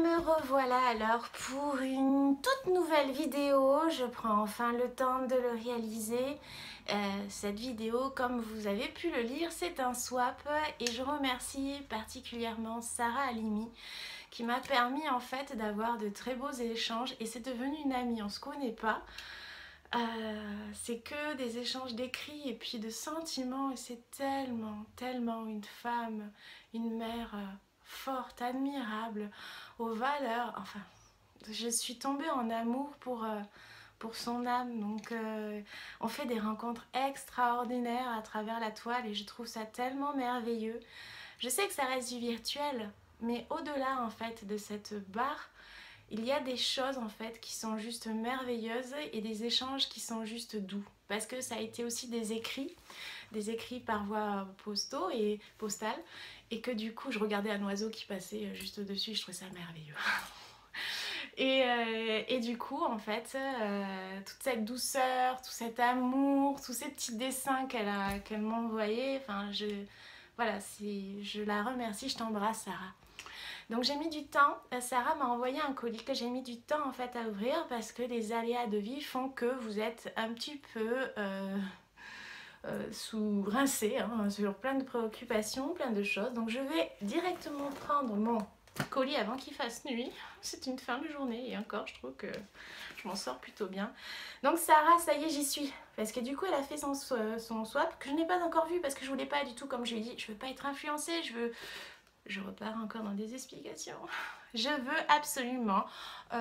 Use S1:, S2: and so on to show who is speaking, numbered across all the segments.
S1: me revoilà alors pour une toute nouvelle vidéo. Je prends enfin le temps de le réaliser. Cette vidéo, comme vous avez pu le lire, c'est un swap et je remercie particulièrement Sarah Halimi qui m'a permis en fait d'avoir de très beaux échanges et c'est devenu une amie, on se connaît pas. C'est que des échanges d'écrits et puis de sentiments et c'est tellement une femme, une mère forte, admirable, aux valeurs, enfin je suis tombée en amour pour son âme, donc on fait des rencontres extraordinaires à travers la toile et je trouve ça tellement merveilleux. Je sais que ça reste du virtuel, mais au-delà en fait de cette barre, il y a des choses en fait qui sont juste merveilleuses et des échanges qui sont juste doux. Parce que ça a été aussi des écrits par voie postale, et que du coup je regardais un oiseau qui passait juste au-dessus, je trouvais ça merveilleux. Et du coup, en fait, toute cette douceur, tout cet amour, tous ces petits dessins qu'elle m'a envoyés, enfin, voilà, je la remercie, je t'embrasse, Sarah. Donc j'ai mis du temps, Sarah m'a envoyé un colis que j'ai mis du temps en fait à ouvrir parce que les aléas de vie font que vous êtes un petit peu rincé hein, sur plein de préoccupations, plein de choses. Donc je vais directement prendre mon colis avant qu'il fasse nuit. C'est une fin de journée et encore je trouve que je m'en sors plutôt bien. Donc Sarah, ça y est, j'y suis. Parce que du coup elle a fait son swap que je n'ai pas encore vu parce que je voulais pas du tout, comme je lui ai dit, je veux pas être influencée, je repars encore dans des explications. Je veux absolument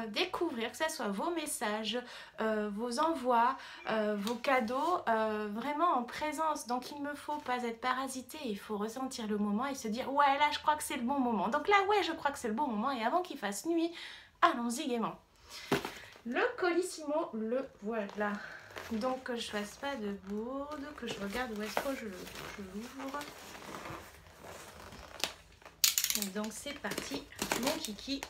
S1: découvrir que ce soit vos messages, vos envois, vos cadeaux, vraiment en présence. Donc il ne me faut pas être parasité, il faut ressentir le moment et se dire ouais là je crois que c'est le bon moment. Donc là ouais je crois que c'est le bon moment et avant qu'il fasse nuit, allons-y gaiement. Le colissimo, le voilà. Donc que je fasse pas de bourde, que je regarde où est-ce que je l'ouvre. Donc c'est parti, mon kiki.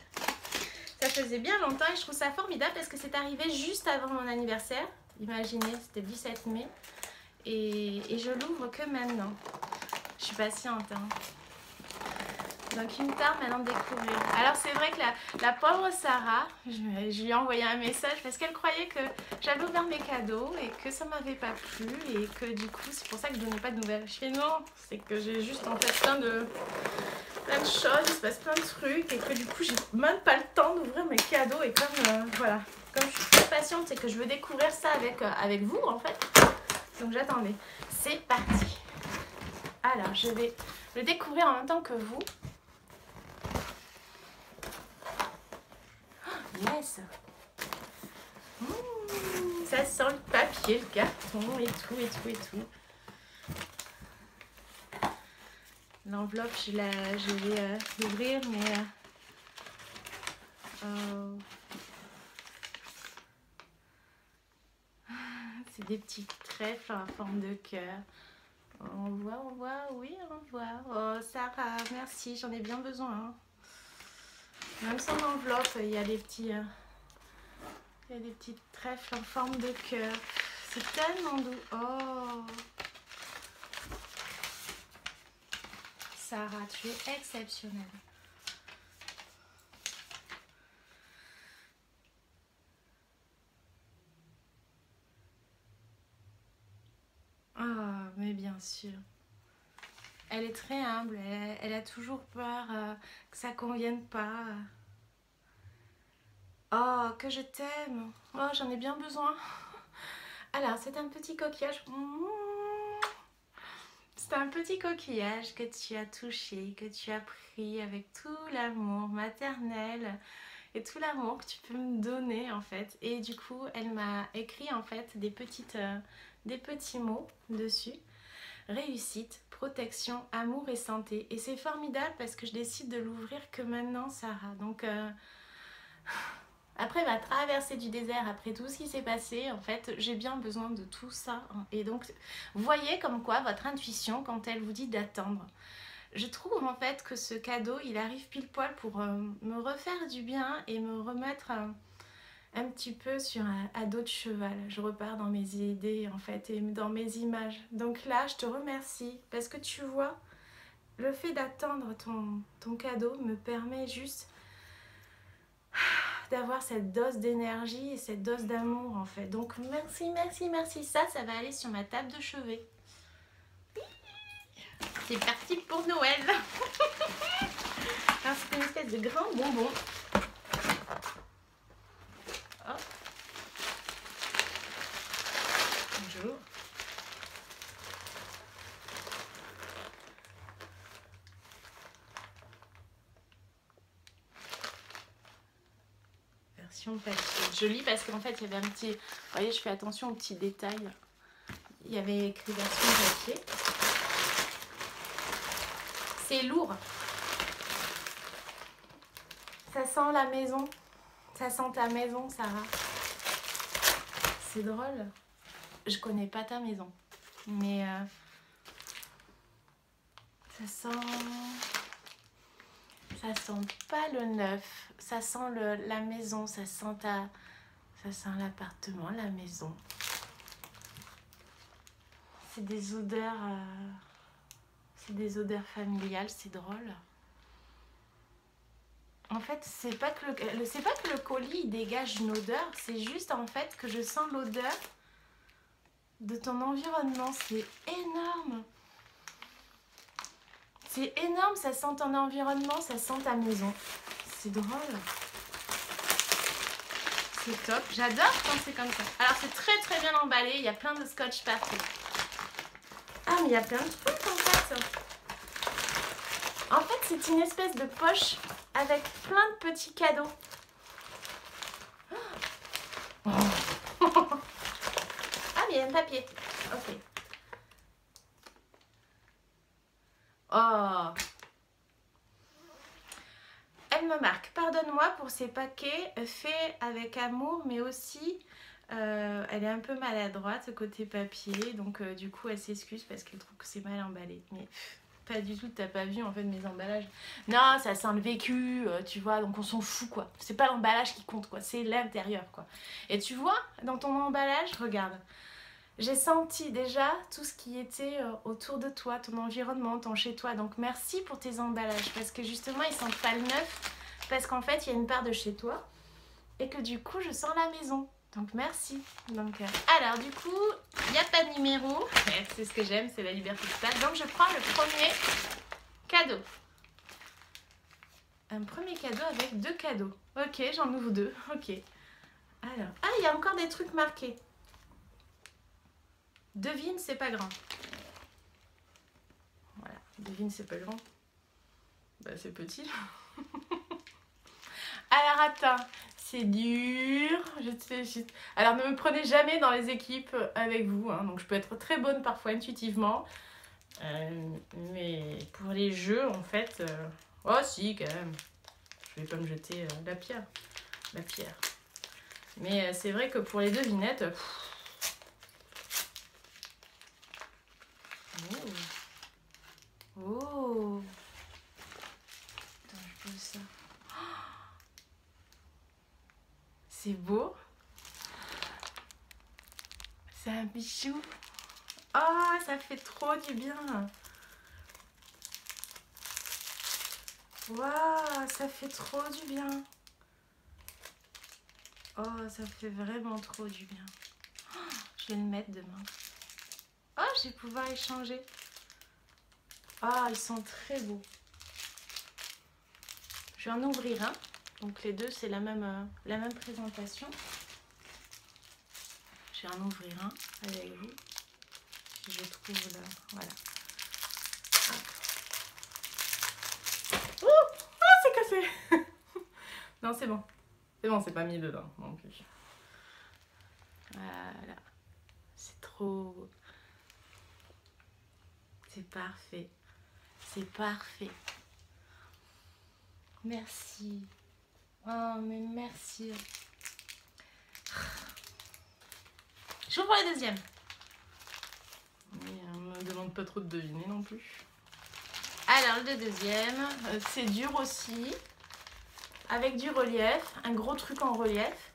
S1: Ça faisait bien longtemps et je trouve ça formidable parce que c'est arrivé juste avant mon anniversaire. Imaginez, c'était le 17 mai. Et je l'ouvre que maintenant. Je suis patiente. Hein. Donc il me tarde maintenant de découvrir. Alors c'est vrai que la pauvre Sarah, je lui ai envoyé un message parce qu'elle croyait que j'avais ouvert mes cadeaux et que ça m'avait pas plu et que du coup c'est pour ça que je donnais pas de nouvelles. Je fais non, c'est que j'ai juste en fait plein de choses, il se passe plein de trucs et que du coup j'ai même pas le temps d'ouvrir mes cadeaux et comme voilà, comme je suis très patiente c'est que je veux découvrir ça avec vous en fait, donc j'attendais. C'est parti. Alors je vais le découvrir en même temps que vous. Oh, yes. Ça sent le papier, le carton et tout. L'enveloppe, je vais l'ouvrir, mais c'est des petits trèfles en forme de cœur. On voit, oui, on voit. Oh, Sarah, merci, j'en ai bien besoin. Même sans enveloppe, il y a des petits trèfles en forme de cœur. C'est tellement doux. Oh, Sarah, tu es exceptionnelle. Ah, mais bien sûr. Elle est très humble, elle a toujours peur que ça convienne pas. Oh, que je t'aime. Oh, j'en ai bien besoin. Alors, c'est un petit coquillage. C'est un petit coquillage que tu as touché, que tu as pris avec tout l'amour maternel et tout l'amour que tu peux me donner en fait. Et du coup, elle m'a écrit en fait des petits mots dessus. Réussite, protection, amour et santé. Et c'est formidable parce que je décide de l'ouvrir que maintenant, Sarah. Donc, après ma traversée du désert, après tout ce qui s'est passé, en fait, j'ai bien besoin de tout ça. Et donc, voyez comme quoi votre intuition, quand elle vous dit d'attendre. Je trouve en fait que ce cadeau, il arrive pile poil pour me refaire du bien et me remettre un petit peu sur à dos de cheval. Je repars dans mes idées en fait et dans mes images. Donc là, je te remercie parce que tu vois, le fait d'attendre ton cadeau me permet juste d'avoir cette dose d'énergie et cette dose d'amour en fait. Donc merci, merci, merci. Ça va aller sur ma table de chevet. C'est parti pour Noël. Alors c'est une espèce de grand bonbon. Hop. Bonjour. Version papier. Joli parce qu'en fait il y avait un petit... Vous voyez, je fais attention aux petits détails. Il y avait écrit version papier. C'est lourd. Ça sent la maison. Ça sent ta maison, Sarah. C'est drôle. Je connais pas ta maison. Mais ça sent pas le neuf. Ça sent la maison. Ça sent l'appartement, la maison. C'est des odeurs... C'est des odeurs familiales, c'est drôle. En fait, c'est pas que le colis il dégage une odeur, c'est juste en fait que je sens l'odeur de ton environnement. C'est énorme. C'est énorme, ça sent ton environnement, ça sent ta maison. C'est drôle. C'est top. J'adore quand c'est comme ça. Alors c'est très très bien emballé, il y a plein de scotch partout. Ah mais il y a plein de trucs en fait. En fait c'est une espèce de poche avec plein de petits cadeaux. Oh. Ah mais il y a un papier. Ok. Oh. Elle me marque. Pardonne-moi pour ces paquets faits avec amour mais aussi... elle est un peu maladroite côté papier, donc du coup elle s'excuse parce qu'elle trouve que c'est mal emballé. Mais pas du tout, t'as pas vu en fait mes emballages. Non, ça sent le vécu, tu vois, donc on s'en fout quoi. C'est pas l'emballage qui compte quoi, c'est l'intérieur quoi. Et tu vois, dans ton emballage, regarde, j'ai senti déjà tout ce qui était autour de toi, ton environnement, ton chez toi. Donc merci pour tes emballages parce que justement ils sentent pas le neuf parce qu'en fait il y a une part de chez toi et que du coup je sens la maison. Donc merci. Donc, alors du coup, il n'y a pas de numéro. C'est ce que j'aime, c'est la liberté totale. Donc je prends le premier cadeau. Un premier cadeau avec 2 cadeaux. Ok, j'en ouvre 2. Ok. Alors, ah, il y a encore des trucs marqués. Devine, c'est pas grand. Voilà, devine, c'est pas grand. Bah, c'est petit. Alors attends, c'est dur. Alors ne me prenez jamais dans les équipes avec vous. Hein. Donc je peux être très bonne parfois intuitivement. Mais pour les jeux, en fait... Oh si, quand même. Je vais pas me jeter la pierre. La pierre. Mais c'est vrai que pour les devinettes... Oh. Attends, je pose ça. C'est beau. C'est un bijou. Oh, ça fait trop du bien. Waouh, ça fait trop du bien. Oh, ça fait vraiment trop du bien. Oh, je vais le mettre demain. Oh, je vais pouvoir échanger. Oh, ils sont très beaux. Je vais en ouvrir un. Donc les deux, c'est la même présentation. Je vais en ouvrir un avec vous. Si je trouve là, voilà. Oh, ah, c'est cassé. Non, c'est bon. C'est bon, c'est pas mis dedans non plus. Voilà. C'est trop beau. C'est parfait. C'est parfait. Merci. Oh, mais merci. J'ouvre la deuxième. Mais on ne me demande pas trop de deviner non plus. Alors, le deuxième, c'est dur aussi. Avec du relief. Un gros truc en relief.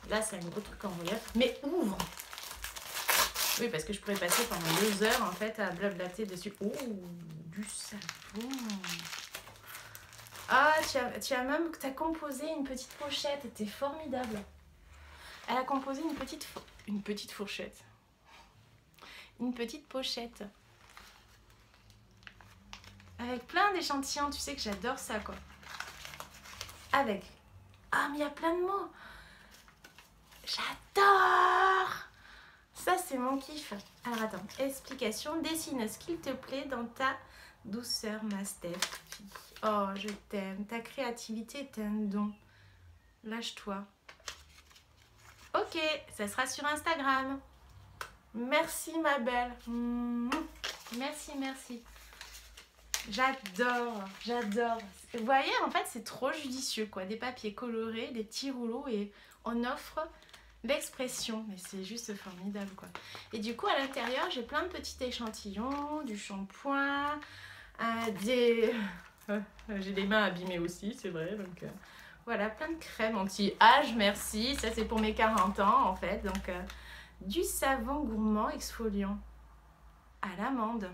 S1: Là, c'est un gros truc en relief. Mais ouvre. Oui, parce que je pourrais passer pendant 2 heures en fait à blablater dessus. Oh, du savon. Ah, t'as composé une petite pochette, t'es formidable. Elle a composé une petite fourchette. Une petite pochette. Avec plein d'échantillons, tu sais que j'adore ça, quoi. Avec. Ah, mais il y a plein de mots. J'adore. Ça, c'est mon kiff. Alors, attends. Explication. Dessine ce qu'il te plaît dans ta douceur, ma Steph. Oh, je t'aime. Ta créativité est un don. Lâche-toi. Ok, ça sera sur Instagram. Merci, ma belle. Merci, merci. J'adore, j'adore. Vous voyez, en fait, c'est trop judicieux, quoi. Des papiers colorés, des petits rouleaux et on offre l'expression. Mais c'est juste formidable, quoi. Et du coup, à l'intérieur, j'ai plein de petits échantillons, du shampoing, j'ai les mains abîmées aussi, c'est vrai. Donc, voilà, plein de crèmes anti-âge, merci. Ça, c'est pour mes 40 ans, en fait. Donc, du savon gourmand exfoliant à l'amande.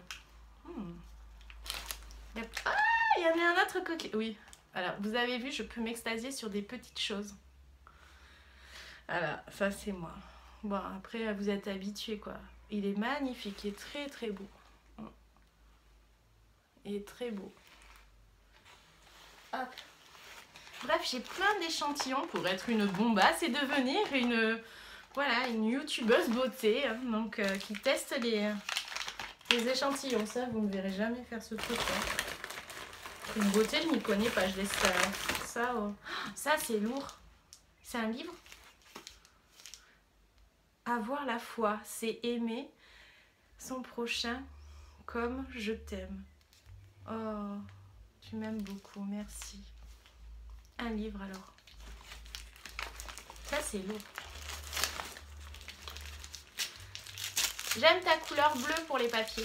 S1: Ah, il y en a un autre coquille. Oui, alors vous avez vu, je peux m'extasier sur des petites choses. Voilà, ça c'est moi. Bon, après, vous êtes habitués, quoi. Il est magnifique, il est très très beau. Il est très beau. Hop. Bref, j'ai plein d'échantillons pour être une bombasse et devenir une, voilà, une youtubeuse beauté, hein, donc qui teste les échantillons. Ça, vous ne verrez jamais faire ce truc-là. Une beauté, je n'y connais pas, je laisse ça. Oh. Ça, c'est lourd. C'est un livre. Avoir la foi, c'est aimer son prochain comme je t'aime. Oh, tu m'aimes beaucoup, merci. Un livre alors. Ça, c'est lourd. J'aime ta couleur bleue pour les papiers.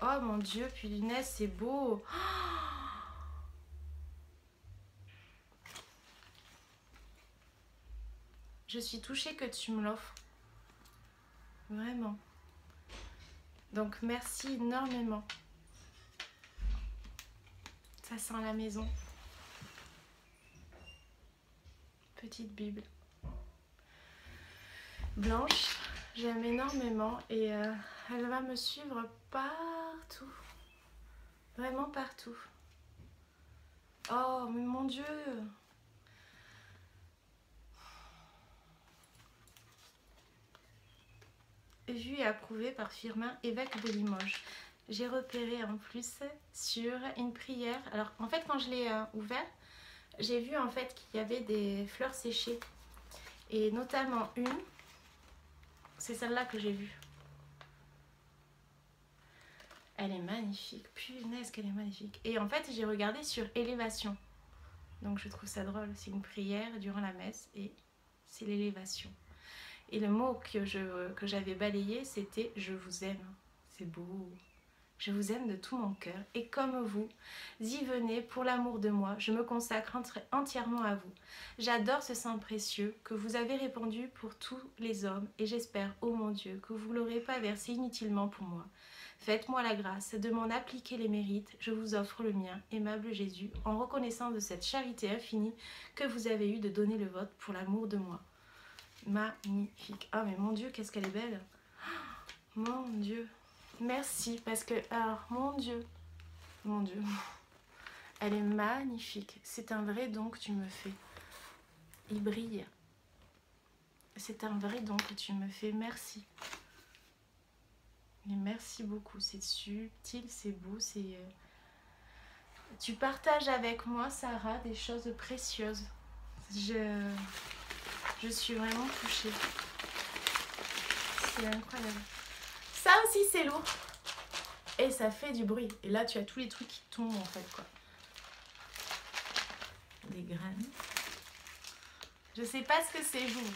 S1: Oh mon Dieu, punaise, c'est beau. Je suis touchée que tu me l'offres. Vraiment. Donc merci énormément. Ça sent la maison. Petite Bible. Blanche, j'aime énormément et elle va me suivre partout. Vraiment partout. Oh, mais mon Dieu! Vu et approuvé par Firmin, évêque de Limoges. J'ai repéré en plus sur une prière. Alors, en fait, quand je l'ai ouvert, j'ai vu en fait qu'il y avait des fleurs séchées. Et notamment une, c'est celle-là que j'ai vue. Elle est magnifique, punaise qu'elle est magnifique. Et en fait, j'ai regardé sur élévation. Donc je trouve ça drôle, c'est une prière durant la messe et c'est l'élévation. Et le mot que j'avais balayé, c'était « Je vous aime ». C'est beau. Je vous aime de tout mon cœur et comme vous, y venez pour l'amour de moi, je me consacre entièrement à vous. J'adore ce sang précieux que vous avez répandu pour tous les hommes et j'espère, ô mon Dieu, que vous ne l'aurez pas versé inutilement pour moi. Faites-moi la grâce de m'en appliquer les mérites, je vous offre le mien, aimable Jésus, en reconnaissance de cette charité infinie que vous avez eue de donner le vôtre pour l'amour de moi. Magnifique. Ah mais mon Dieu, qu'est-ce qu'elle est belle. Mon Dieu. Merci, parce que, alors, mon Dieu, elle est magnifique. C'est un vrai don que tu me fais. Il brille. C'est un vrai don que tu me fais. Merci. Et merci beaucoup. C'est subtil, c'est beau, c'est... Tu partages avec moi, Sarah, des choses précieuses. Je suis vraiment touchée. C'est incroyable. Ça aussi c'est lourd et ça fait du bruit et là tu as tous les trucs qui tombent en fait quoi. Des graines. Je sais pas ce que c'est, j'ouvre.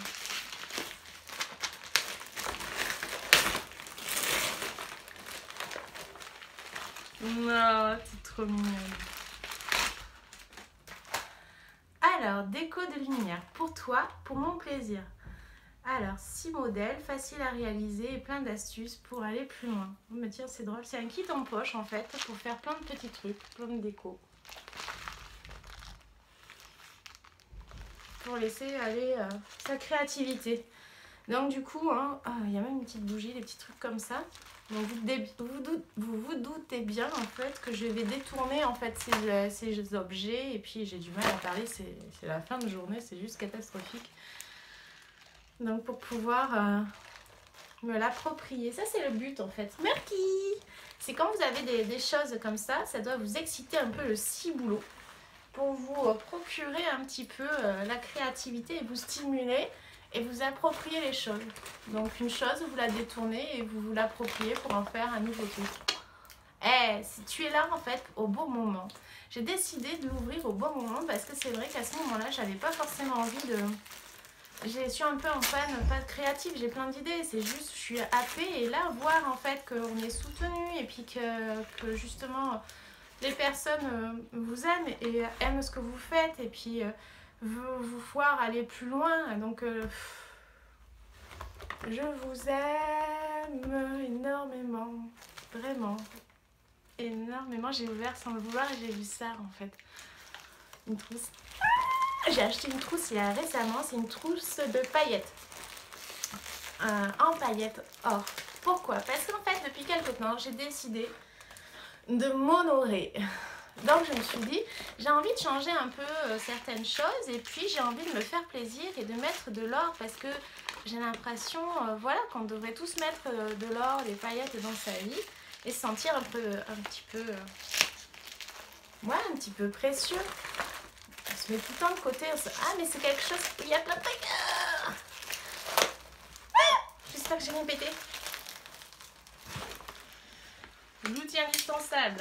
S1: Non, c'est trop mignon. Alors, déco de lumière pour toi, pour mon plaisir. Alors, 6 modèles, faciles à réaliser et plein d'astuces pour aller plus loin. Oh, mais tiens, c'est drôle. C'est un kit en poche en fait pour faire plein de petits trucs, plein de déco. Pour laisser aller sa créativité. Donc du coup, hein, il y a même une petite bougie, des petits trucs comme ça. Donc vous doutez bien en fait que je vais détourner en fait ces objets. Et puis j'ai du mal à parler, c'est la fin de journée, c'est juste catastrophique. Donc pour pouvoir me l'approprier, ça c'est le but en fait. Merci. C'est quand vous avez des choses comme ça doit vous exciter un peu le ciboulot. Pour vous procurer un petit peu la créativité et vous stimuler et vous approprier les choses. Donc une chose, vous la détournez et vous vous l'appropriez pour en faire un nouveau truc. Si tu es là en fait au bon moment. J'ai décidé de l'ouvrir au bon moment parce que c'est vrai qu'à ce moment-là, j'avais pas forcément envie de... Je suis un peu en panne, pas créative, j'ai plein d'idées, c'est juste je suis happée et là, voir en fait qu'on est soutenu et puis que justement... les personnes vous aiment et aiment ce que vous faites et puis vous voir aller plus loin. Donc, je vous aime énormément. Vraiment. Énormément. J'ai ouvert sans le vouloir et j'ai vu ça en fait. Une trousse. J'ai acheté une trousse il y a récemment. C'est une trousse de paillettes. En paillettes or. Pourquoi? Parce qu'en fait, depuis quelque temps, j'ai décidé de m'honorer. Donc je me suis dit, j'ai envie de changer un peu certaines choses et puis j'ai envie de me faire plaisir et de mettre de l'or parce que j'ai l'impression, voilà, qu'on devrait tous mettre de l'or, des paillettes dans sa vie et se sentir un petit peu précieux. On se met tout le temps de côté, ah mais c'est quelque chose, il y a plein de trucs. J'espère que j'ai rien pété. L'outil indispensable.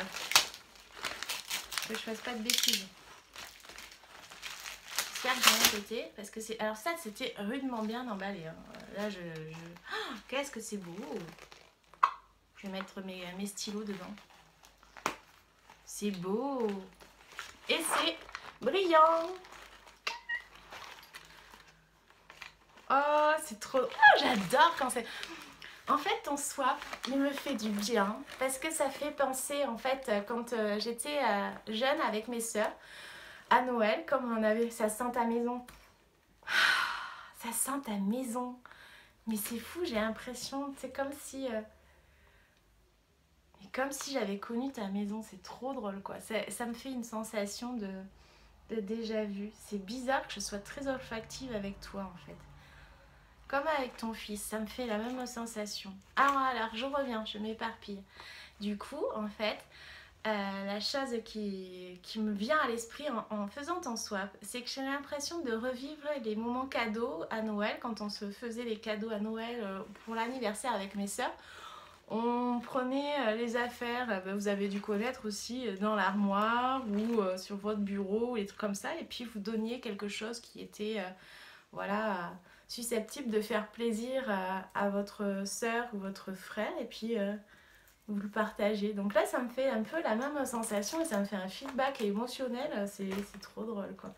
S1: Que je fasse pas de bêtises. J'espère que j'ai rien pété. Parce que c'est. Alors ça, c'était rudement bien emballé. Hein. Là, Oh, qu'est-ce que c'est beau. Je vais mettre mes stylos dedans. C'est beau. Et c'est brillant. Oh, c'est trop... Oh, j'adore quand c'est... En fait, ton swap, il me fait du bien parce que ça fait penser, en fait, quand j'étais jeune avec mes sœurs, à Noël, comme on avait, ça sent ta maison. Ça sent ta maison. Mais c'est fou, j'ai l'impression, c'est comme si j'avais connu ta maison. C'est trop drôle, quoi. Ça me fait une sensation de déjà vu. C'est bizarre que je sois très olfactive avec toi, en fait. Comme avec ton fils, ça me fait la même sensation. Alors, je reviens, je m'éparpille. Du coup, en fait, la chose qui me vient à l'esprit en faisant ton swap, c'est que j'ai l'impression de revivre les moments cadeaux à Noël, quand on se faisait les cadeaux à Noël pour l'anniversaire avec mes sœurs. On prenait les affaires, vous avez dû connaître aussi, dans l'armoire ou sur votre bureau, ou des trucs comme ça, et puis vous donniez quelque chose qui était, voilà... susceptible de faire plaisir à votre sœur ou votre frère et puis vous le partagez. Donc là, ça me fait un peu la même sensation et ça me fait un feedback émotionnel. C'est trop drôle, quoi.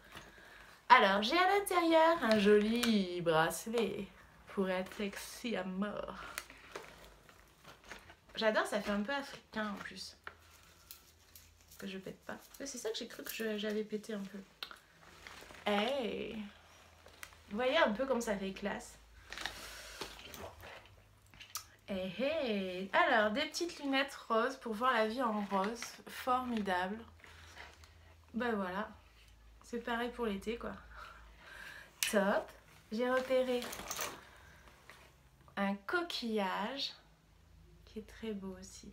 S1: Alors, j'ai à l'intérieur un joli bracelet pour être sexy à mort. J'adore, ça fait un peu africain en plus. Que je pète pas. C'est ça que j'ai cru que j'avais pété un peu. Hey! Vous voyez un peu comme ça fait classe. Alors, des petites lunettes roses pour voir la vie en rose. Formidable. Ben voilà. C'est pareil pour l'été, quoi. Top. J'ai repéré un coquillage qui est très beau aussi.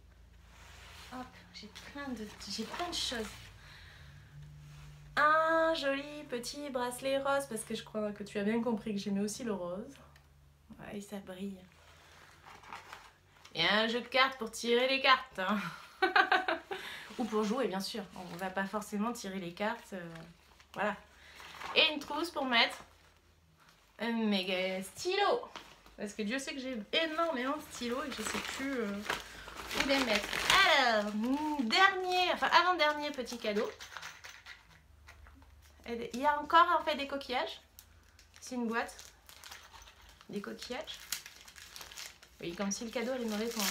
S1: Hop, j'ai plein de choses. Un joli petit bracelet rose parce que je crois que tu as bien compris que j'aimais aussi le rose. Ouais, et ça brille. Et un jeu de cartes pour tirer les cartes. Hein. Ou pour jouer, bien sûr. On ne va pas forcément tirer les cartes. Voilà. Et une trousse pour mettre mes stylos. Parce que Dieu sait que j'ai énormément de stylos et que je ne sais plus où les mettre. Alors, avant-dernier petit cadeau. Il y a encore en fait des coquillages. C'est une boîte. des coquillages. Oui, comme si le cadeau allait me répondre.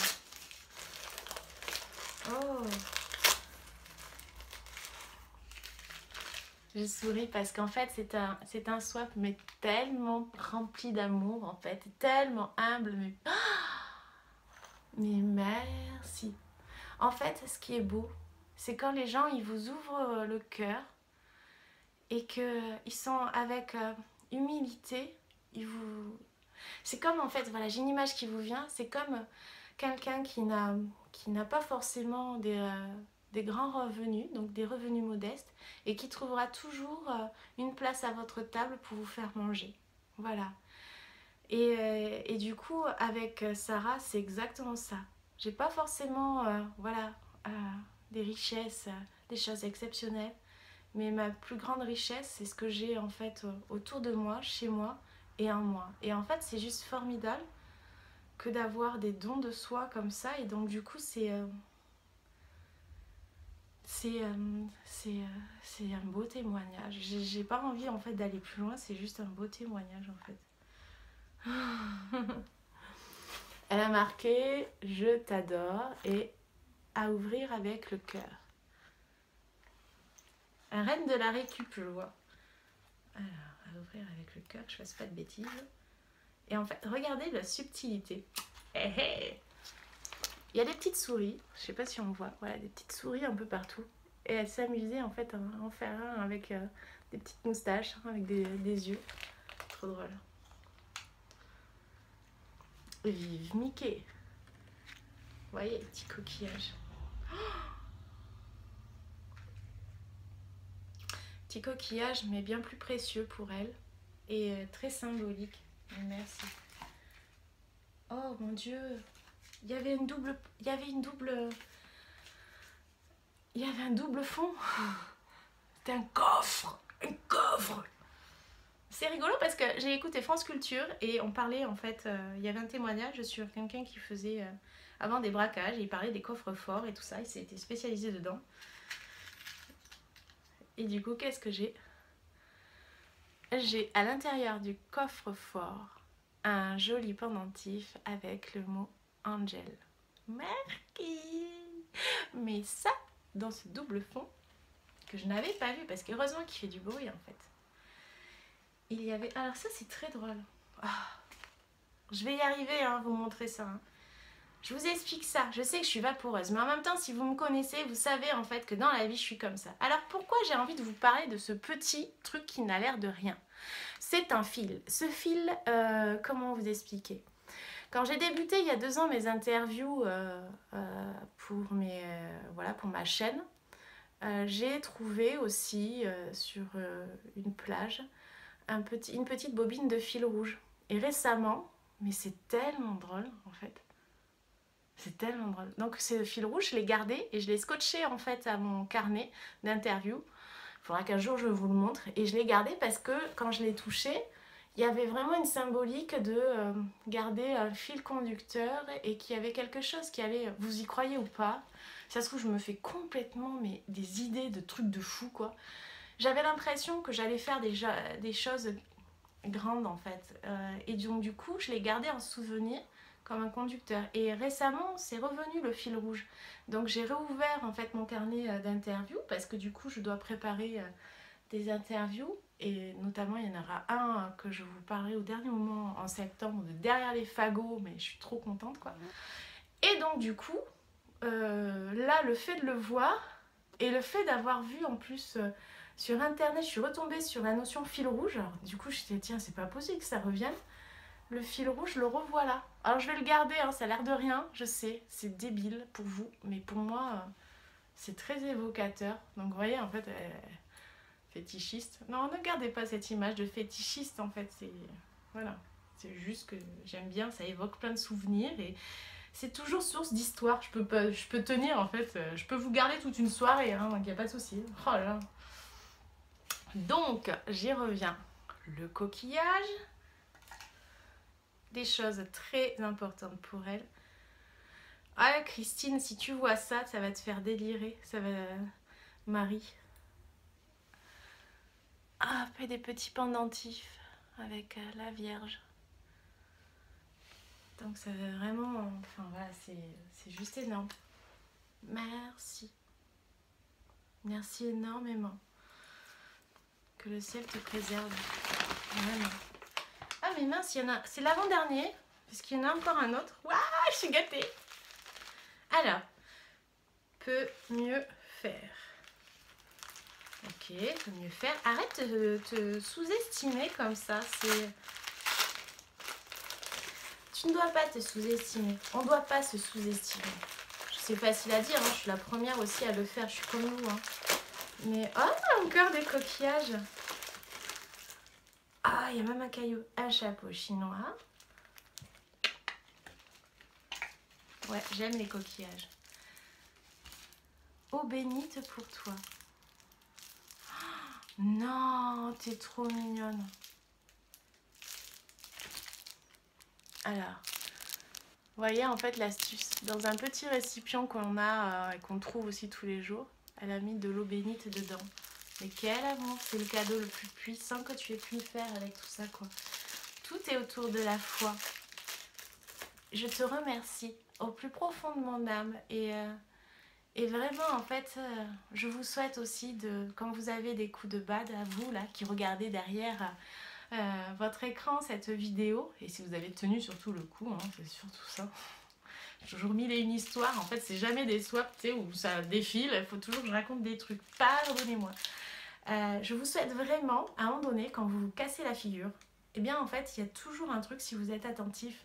S1: Oh! Je souris parce qu'en fait c'est un swap mais tellement rempli d'amour en fait, tellement humble mais merci. En fait ce qui est beau c'est quand les gens ils vous ouvrent le cœur et qu'ils sont avec humilité, c'est comme en fait, voilà j'ai une image qui vous vient, c'est comme quelqu'un qui n'a pas forcément des grands revenus, donc des revenus modestes, et qui trouvera toujours une place à votre table pour vous faire manger. Voilà. Et du coup, avec Sarah, c'est exactement ça. J'ai pas forcément voilà, des richesses, des choses exceptionnelles, mais ma plus grande richesse, c'est ce que j'ai en fait autour de moi, chez moi et en moi. Et en fait, c'est juste formidable que d'avoir des dons de soi comme ça, et donc du coup c'est un beau témoignage. J'ai pas envie en fait d'aller plus loin, c'est juste un beau témoignage en fait. Elle a marqué je t'adore et à ouvrir avec le cœur. Un reine de la récup, je vois. Alors à ouvrir avec le cœur, que je fasse pas de bêtises. Et en fait regardez la subtilité. Hey, hey. Il y a des petites souris, je sais pas si on voit, voilà, des petites souris un peu partout. Et elle s'amusait en fait à en faire un avec des petites moustaches, avec des yeux. Trop drôle. Vive Mickey. Vous voyez les petits coquillages. Petit coquillage mais bien plus précieux pour elle. Et très symbolique. Merci. Oh mon Dieu. Il y avait un double fond. C'était un coffre. Un coffre. C'est rigolo parce que j'ai écouté France Culture et on parlait en fait, il y avait un témoignage sur quelqu'un qui faisait avant des braquages et il parlait des coffres forts et tout ça, il s'était spécialisé dedans. Et du coup, qu'est-ce que j'ai? J'ai à l'intérieur du coffre-fort un joli pendentif avec le mot Angel. Merci. Mais ça, dans ce double fond, que je n'avais pas vu, parce qu'heureusement qu'il fait du bruit en fait. Il y avait... Alors ça c'est très drôle. Oh. Je vais y arriver à vous montrer ça. Hein. Je vous explique ça. Je sais que je suis vaporeuse, mais en même temps, si vous me connaissez, vous savez en fait que dans la vie, je suis comme ça. Alors pourquoi j'ai envie de vous parler de ce petit truc qui n'a l'air de rien? C'est un fil. Ce fil, comment vous expliquer? Quand j'ai débuté il y a 2 ans mes interviews pour ma chaîne, j'ai trouvé aussi sur une plage une petite bobine de fil rouge. Et récemment, mais c'est tellement drôle en fait. C'est tellement drôle. Donc ce fil rouge, je l'ai gardé et je l'ai scotché en fait à mon carnet d'interview. Il faudra qu'un jour je vous le montre. Et je l'ai gardé parce que quand je l'ai touché, il y avait vraiment une symbolique de garder un fil conducteur et qu'il y avait quelque chose qui allait... Vous y croyez ou pas? Ça se trouve, je me fais complètement des idées de trucs de fou quoi. J'avais l'impression que j'allais faire des choses grandes en fait. Et donc du coup, je l'ai gardé en souvenir comme un conducteur. Et récemment, c'est revenu le fil rouge. Donc j'ai réouvert en fait mon carnet d'interviews parce que du coup, je dois préparer des interviews. Et notamment, il y en aura un que je vous parlerai au dernier moment en septembre de Derrière les fagots, mais je suis trop contente quoi. Et donc du coup, là, le fait de le voir et le fait d'avoir vu en plus... sur internet, je suis retombée sur la notion fil rouge. Alors, du coup, je me suis dit, tiens, c'est pas possible que ça revienne. Le fil rouge, le revoilà. Alors, je vais le garder, hein, ça a l'air de rien, je sais, c'est débile pour vous, mais pour moi, c'est très évocateur. Donc, vous voyez, en fait, fétichiste. Non, ne gardez pas cette image de fétichiste, en fait, c'est... Voilà, c'est juste que j'aime bien, ça évoque plein de souvenirs et... C'est toujours source d'histoire, je peux tenir, en fait, je peux vous garder toute une soirée, hein, donc il n'y a pas de souci. Oh là là. Donc, j'y reviens. Le coquillage, des choses très importantes pour elle. Ah, Christine, si tu vois ça, ça va te faire délirer. Ça va... Marie. Ah, après des petits pendentifs avec la Vierge. Donc ça va vraiment... Enfin voilà, c'est juste énorme. Merci. Merci énormément. Que le ciel te préserve. Vraiment. Ah mais mince, il y en a... C'est l'avant-dernier. Parce qu'il y en a encore un autre. Waouh, je suis gâtée. Alors. Peut mieux faire. Ok, peut mieux faire. Arrête de te sous-estimer comme ça. Tu ne dois pas te sous-estimer. On ne doit pas se sous-estimer. C'est facile à dire, hein. Je suis la première aussi à le faire. Je suis comme vous. Hein. Mais oh, encore des coquillages. Ah, il y a même un caillou. Un chapeau chinois. Ouais, j'aime les coquillages. Eau bénite pour toi. Non, t'es trop mignonne. Alors, vous voyez en fait l'astuce. Dans un petit récipient qu'on a et qu'on trouve aussi tous les jours, elle a mis de l'eau bénite dedans. Mais quel amour, c'est le cadeau le plus puissant que tu aies pu me faire avec tout ça, quoi. Tout est autour de la foi. Je te remercie au plus profond de mon âme et vraiment en fait je vous souhaite aussi de, quand vous avez des coups de bad à vous là qui regardez derrière votre écran cette vidéo, et si vous avez tenu surtout le coup, hein, c'est surtout ça. J'ai toujours mis une histoire, en fait c'est jamais des swaps où ça défile, il faut toujours que je raconte des trucs, pardonnez-moi. Je vous souhaite vraiment, à un moment donné, quand vous vous cassez la figure, eh bien en fait il y a toujours un truc, si vous êtes attentif,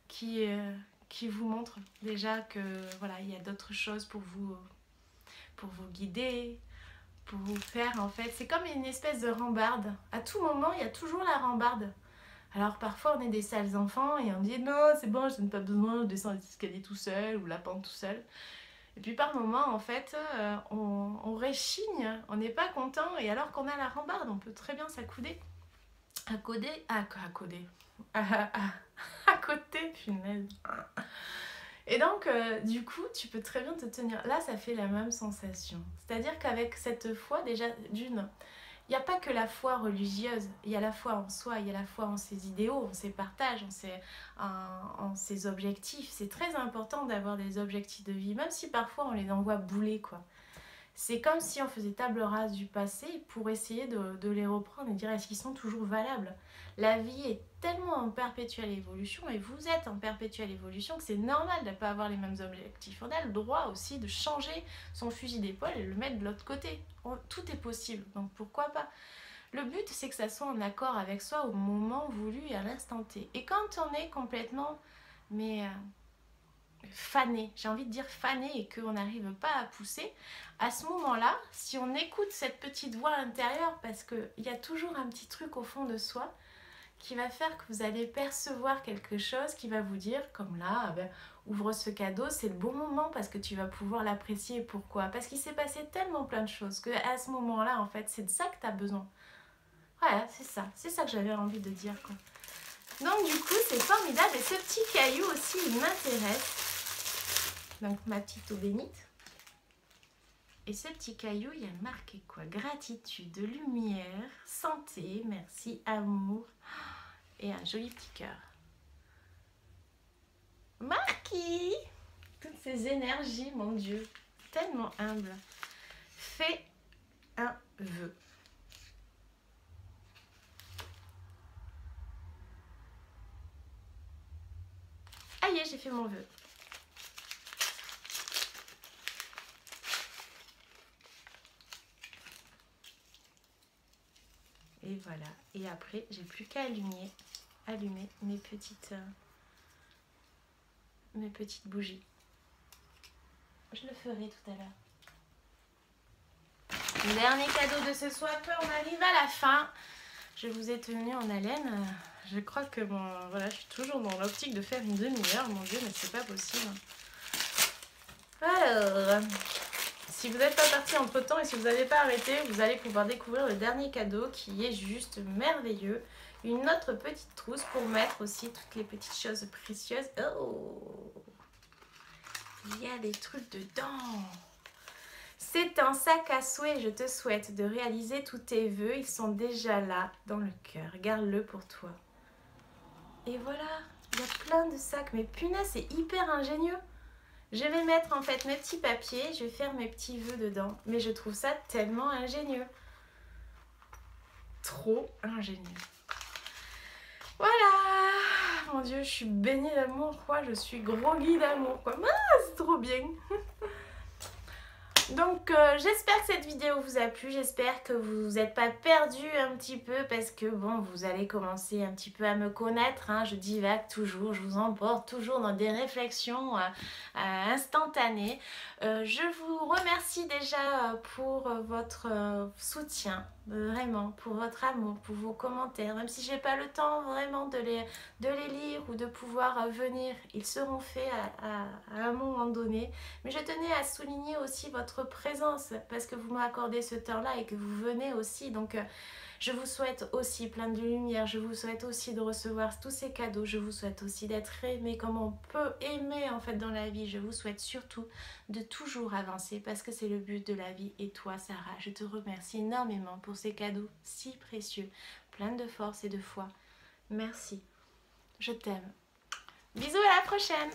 S1: qui vous montre déjà que voilà, il y a d'autres choses pour vous guider, pour vous faire en fait. C'est comme une espèce de rambarde. À tout moment, il y a toujours la rambarde. Alors parfois, on est des sales enfants et on dit non, c'est bon, je n'ai pas besoin de descendre les escaliers tout seul ou la pente tout seul. Et puis par moment, en fait, on réchigne, on n'est pas content, et alors qu'on a la rambarde, on peut très bien s'accouder. À côté, punaise. Et donc, du coup, tu peux très bien te tenir. Là, ça fait la même sensation. C'est-à-dire qu'avec cette foi, déjà, d'une, il n'y a pas que la foi religieuse. Il y a la foi en soi, il y a la foi en ses idéaux, en ses partages, en ses objectifs. C'est très important d'avoir des objectifs de vie, même si parfois on les envoie bouler, quoi. C'est comme si on faisait table rase du passé pour essayer de les reprendre et dire est-ce qu'ils sont toujours valables. La vie est tellement en perpétuelle évolution, et vous êtes en perpétuelle évolution, que c'est normal de ne pas avoir les mêmes objectifs. On a le droit aussi de changer son fusil d'épaule et le mettre de l'autre côté. Tout est possible, donc pourquoi pas. Le but, c'est que ça soit en accord avec soi au moment voulu et à l'instant T. Et quand on est complètement fané, j'ai envie de dire fané, et qu'on n'arrive pas à pousser, à ce moment-là, si on écoute cette petite voix intérieure, parce qu'il y a toujours un petit truc au fond de soi qui va faire que vous allez percevoir quelque chose qui va vous dire, comme là, ben, ouvre ce cadeau, c'est le bon moment parce que tu vas pouvoir l'apprécier. Pourquoi? Parce qu'il s'est passé tellement plein de choses qu'à ce moment-là, en fait, c'est de ça que tu as besoin. Voilà, c'est ça que j'avais envie de dire, quoi. Donc du coup, c'est formidable, et ce petit caillou aussi, il m'intéresse. Donc ma petite eau bénite. Et ce petit caillou, il y a marqué quoi? Gratitude, lumière, santé, merci, amour et un joli petit cœur. Marquis! Toutes ces énergies, mon Dieu, tellement humble. Fais un vœu. Aïe, j'ai fait mon vœu. Et voilà. Et après, j'ai plus qu'à allumer mes petites bougies. Je le ferai tout à l'heure. Dernier cadeau de ce swap, on arrive à la fin. Je vous ai tenu en haleine. Je crois que bon, voilà, je suis toujours dans l'optique de faire une demi-heure. Mon Dieu, mais c'est pas possible. Alors, si vous n'êtes pas parti entre temps et si vous n'avez pas arrêté, vous allez pouvoir découvrir le dernier cadeau qui est juste merveilleux. Une autre petite trousse pour mettre aussi toutes les petites choses précieuses. Oh, il y a des trucs dedans. C'est un sac à souhait. Je te souhaite de réaliser tous tes vœux. Ils sont déjà là dans le cœur. Garde-le pour toi. Et voilà. Il y a plein de sacs. Mais punaise, c'est hyper ingénieux. Je vais mettre en fait mes petits papiers. Je vais faire mes petits vœux dedans. Mais je trouve ça tellement ingénieux. Trop ingénieux. Voilà. Mon Dieu, je suis baignée d'amour, quoi. Je suis groggy d'amour, quoi. Ah, c'est trop bien. Donc j'espère que cette vidéo vous a plu, j'espère que vous n'êtes pas perdu un petit peu parce que bon, vous allez commencer un petit peu à me connaître, hein, je divague toujours, je vous emporte toujours dans des réflexions instantanées. Je vous remercie déjà pour votre soutien, vraiment, pour votre amour, pour vos commentaires, même si j'ai pas le temps vraiment de les lire ou de pouvoir venir, ils seront faits à un moment donné. Mais je tenais à souligner aussi votre présence parce que vous m'accordez ce temps-là et que vous venez aussi. Donc je vous souhaite aussi plein de lumière. Je vous souhaite aussi de recevoir tous ces cadeaux. Je vous souhaite aussi d'être aimé comme on peut aimer en fait dans la vie. Je vous souhaite surtout de toujours avancer parce que c'est le but de la vie. Et toi Sarah, je te remercie énormément pour ces cadeaux si précieux. Plein de force et de foi. Merci. Je t'aime. Bisous, à la prochaine.